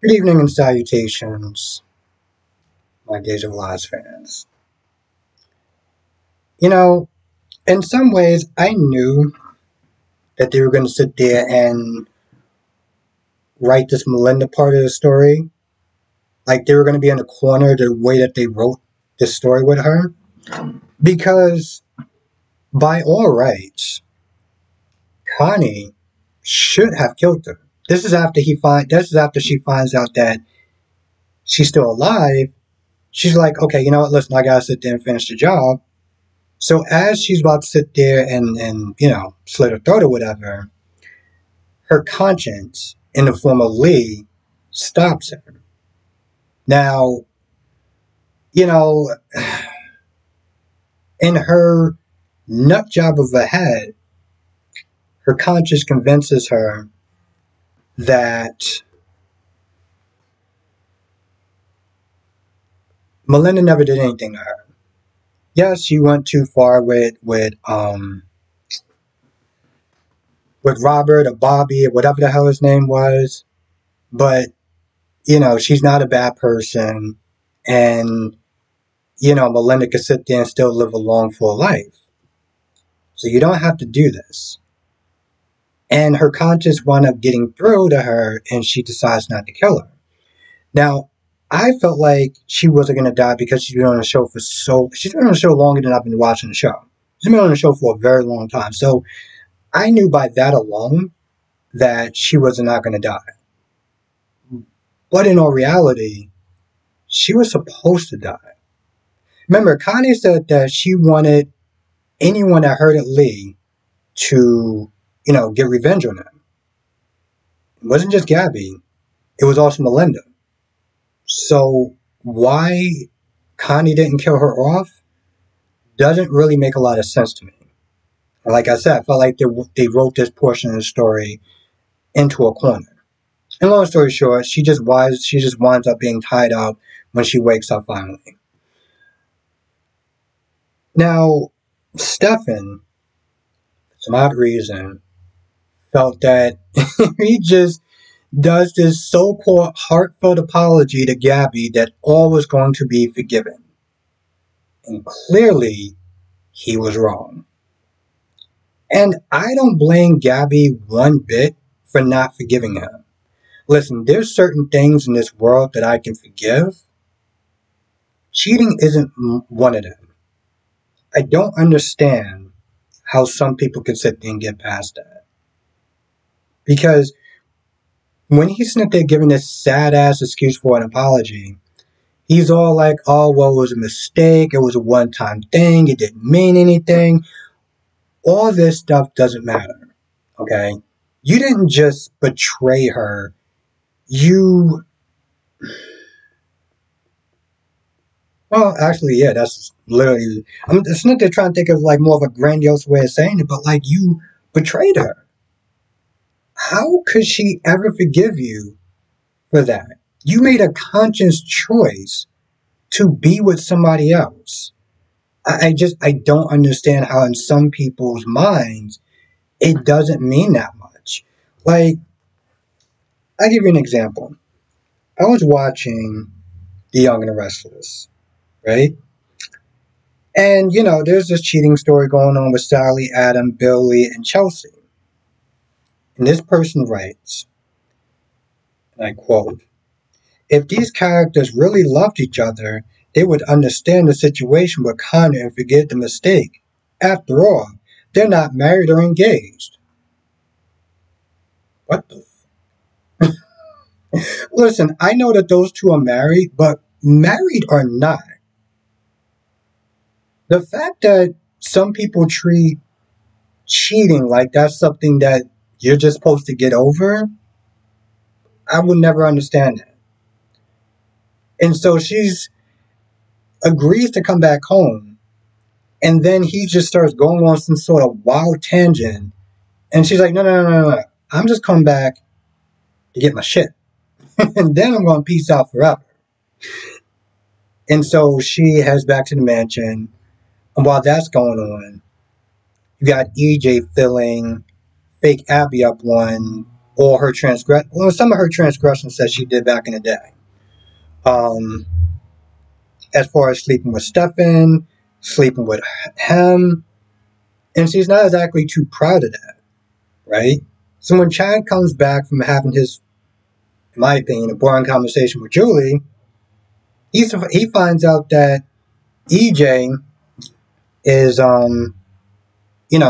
Good evening and salutations, my Days of Lies fans. You know, in some ways, I knew that they were going to sit there and write this Melinda part of the story. Like they were going to be in the corner the way that they wrote this story with her. Because, by all rights, Connie should have killed her. This is after she finds out that she's still alive. She's like, okay, you know what? Listen, I gotta sit there and finish the job. So as she's about to sit there and slit her throat or whatever, her conscience, in the form of Lee, stops her. Now, you know, in her nut job of a head, her conscience convinces her that Melinda never did anything to her. Yes, she went too far with Robert or Bobby or whatever the hell his name was, but she's not a bad person, and Melinda could sit there and still live a long, full life. So you don't have to do this. And her conscience wound up getting through to her, and she decides not to kill her. Now, I felt like she wasn't going to die because she's been on the show she's been on the show longer than I've been watching the show. She's been on the show for a very long time. So I knew by that alone that she was not going to die. But in all reality, she was supposed to die. Remember, Connie said that she wanted anyone that hurted Lee to, get revenge on him. It wasn't just Gabby, it was also Melinda. So why Connie didn't kill her off doesn't really make a lot of sense to me. Like I said, I felt like they wrote this portion of the story into a corner. And long story short, she just winds up being tied up when she wakes up finally. Now, Stefan, for some odd reason, felt that he just does this so-called heartfelt apology to Gabby that all was going to be forgiven. And clearly, he was wrong. And I don't blame Gabby one bit for not forgiving him. Listen, there's certain things in this world that I can forgive. Cheating isn't one of them. I don't understand how some people can sit there and get past that. Because when he's sitting there giving this sad-ass excuse for an apology, he's all like, oh, well, it was a mistake. It was a one-time thing. It didn't mean anything. All this stuff doesn't matter, okay? You didn't just betray her. Well, actually, yeah, that's literally, it's not they're trying to think of like more of a grandiose way of saying it, but like you betrayed her. How could she ever forgive you for that? You made a conscious choice to be with somebody else. I don't understand how in some people's minds it doesn't mean that much. Like, I'll give you an example. I was watching The Young and the Restless, right? And, there's this cheating story going on with Sally, Adam, Billy, and Chelsea. And this person writes, and I quote, if these characters really loved each other, they would understand the situation with Connor and forget the mistake. After all, they're not married or engaged. What the Listen, I know that those two are married, but married or not, the fact that some people treat cheating like that's something that you're just supposed to get over, I would never understand that. And so she's agrees to come back home, and then he just starts going on some sort of wild tangent, and she's like, no. I'm just coming back to get my shit. And then I'm going to peace out forever. And so she heads back to the mansion. And while that's going on, you got EJ filling fake Abby up one or some of her transgressions that she did back in the day. Um, as far as sleeping with Stefan, sleeping with him, and she's not exactly too proud of that, right? So when Chad comes back from having his, in my opinion, a boring conversation with Julie, he finds out that EJ is,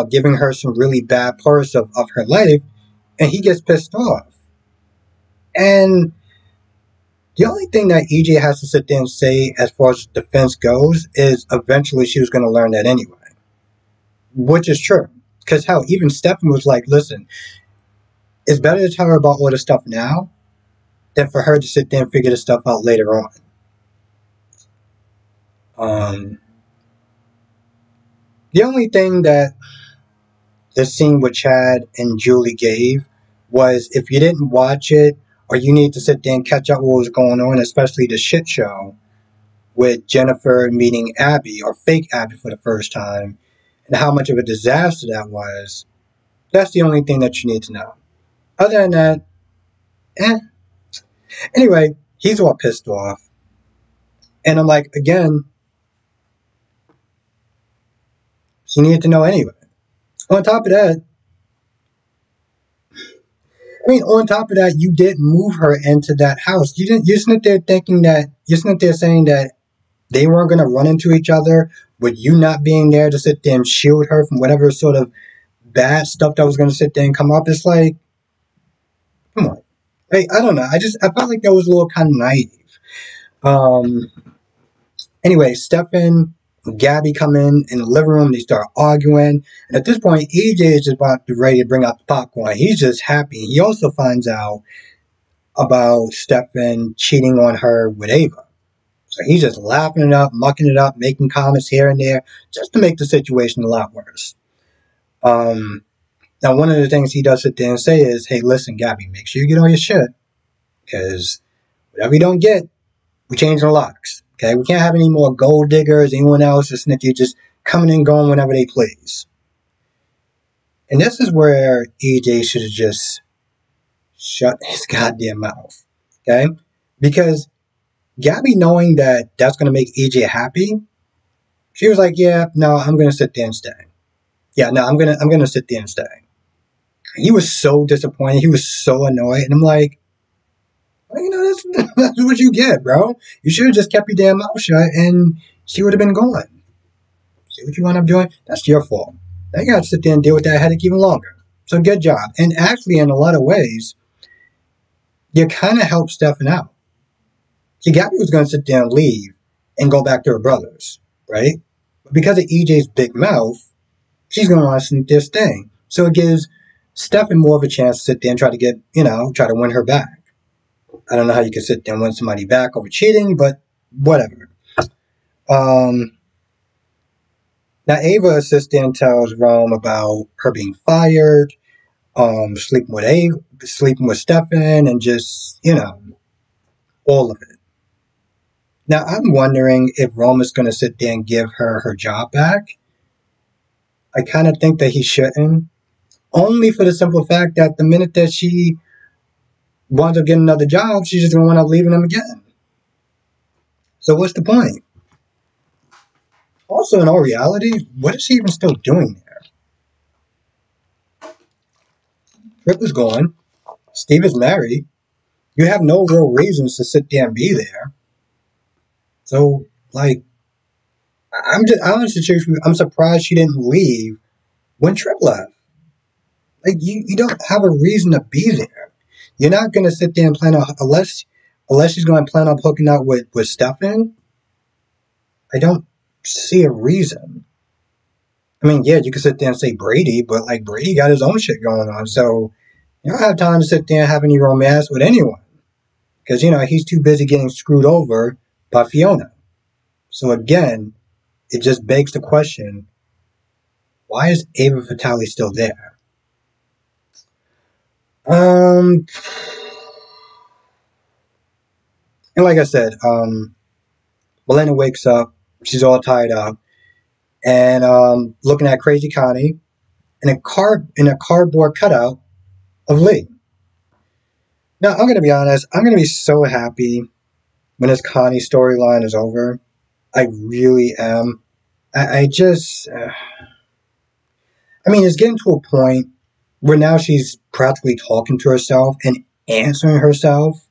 giving her some really bad parts of her life, and he gets pissed off. And the only thing that EJ has to sit there and say as far as defense goes is eventually she was going to learn that anyway. Which is true. Because hell, even Stefan was like, listen, it's better to tell her about all the stuff now than for her to sit there and figure the stuff out later on. The only thing that the scene with Chad and Julie gave was, if you didn't watch it, or you need to sit there and catch up what was going on, especially the shit show with Jennifer meeting Abby, or fake Abby for the first time, and how much of a disaster that was, that's the only thing that you need to know. Other than that, Anyway, he's all pissed off. And I'm like, again, she needed to know anyway. On top of that, you did move her into that house. You're sitting there saying that they weren't going to run into each other with you not being there to sit there and shield her from whatever sort of bad stuff that was going to sit there and come up. It's like, come on. Like, I don't know. I felt like that was a little kind of naive. Anyway, Stefan and Gabby come in the living room. They start arguing. And at this point, EJ is just about ready to bring out the popcorn. He's just happy. He also finds out about Stefan cheating on her with Ava. So he's just laughing it up, mucking it up, making comments here and there, just to make the situation a lot worse. Now, one of the things he does sit there and say is, hey, listen, Gabby, make sure you get all your shit. Because whatever you don't get, we change the locks. Okay? We can't have any more gold diggers, anyone else, just coming and going whenever they please. And this is where EJ should have just shut his goddamn mouth. Okay? Because Gabby, knowing that that's going to make EJ happy, she was like, yeah, no, I'm going to sit there and stay. Yeah, no, I'm going to sit there and stay. He was so disappointed. He was so annoyed. And I'm like, well, that's what you get, bro. You should have just kept your damn mouth shut and she would have been gone. See what you wound up doing? That's your fault. Now you got to sit there and deal with that headache even longer. So good job. And actually, in a lot of ways, you kind of helped Stefan out. See, Gabby was going to sit there and leave and go back to her brothers, right? But because of EJ's big mouth, she's going to want to sneak this thing. So it gives Stefan more of a chance to sit there and try to win her back. I don't know how you can sit there and win somebody back over cheating, but whatever. Now Ava sits there and tells Rome about her being fired, sleeping with Stefan, and just, all of it. Now I'm wondering if Rome is going to sit there and give her job back. I kind of think that he shouldn't. Only for the simple fact that the minute that she winds up getting another job, she's just going to wind up leaving him again. So what's the point? Also, in all reality, what is she even still doing there? Rip is gone. Steve is married. You have no real reasons to sit there and be there. So, I'm surprised she didn't leave when Trip left. You don't have a reason to be there. You're not going to sit there and plan on, unless she's going to plan on hooking up with Stefan. I don't see a reason. I mean, yeah, you could sit there and say Brady, but Brady got his own shit going on, so you don't have time to sit there and have any romance with anyone. Because, he's too busy getting screwed over by Fiona. So again, it just begs the question, why is Ava Fatale still there? And like I said, Melena wakes up, she's all tied up, and looking at Crazy Connie in a cardboard cutout of Lee. Now, I'm going to be honest. I'm going to be so happy when this Connie storyline is over. I really am. I just, I mean, it's getting to a point where now she's practically talking to herself and answering herself.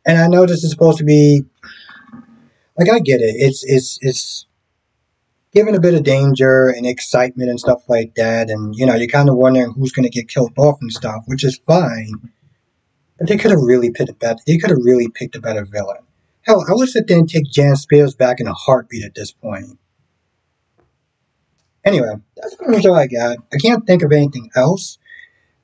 And I know this is supposed to be like, I get it. It's given a bit of danger and excitement and stuff like that. And you're kind of wondering who's going to get killed off and stuff, which is fine. But they could have really picked a better. They could have really picked a better villain. Hell, I would sit there and take Jan Spears back in a heartbeat at this point. Anyway, that's pretty much all I got. I can't think of anything else.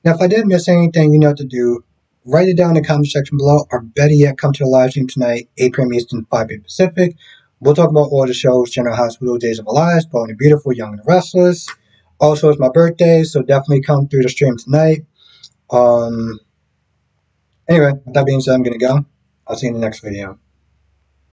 Now, if I did miss anything, you know what to do. Write it down in the comment section below, or better yet, come to the live stream tonight, 8 p.m. Eastern, 5 p.m. Pacific. We'll talk about all the shows: General Hospital, Days of Our Lives, Bold and Beautiful, Young and the Restless. Also, it's my birthday, so definitely come through the stream tonight. Anyway, with that being said, I'm going to go. I'll see you in the next video.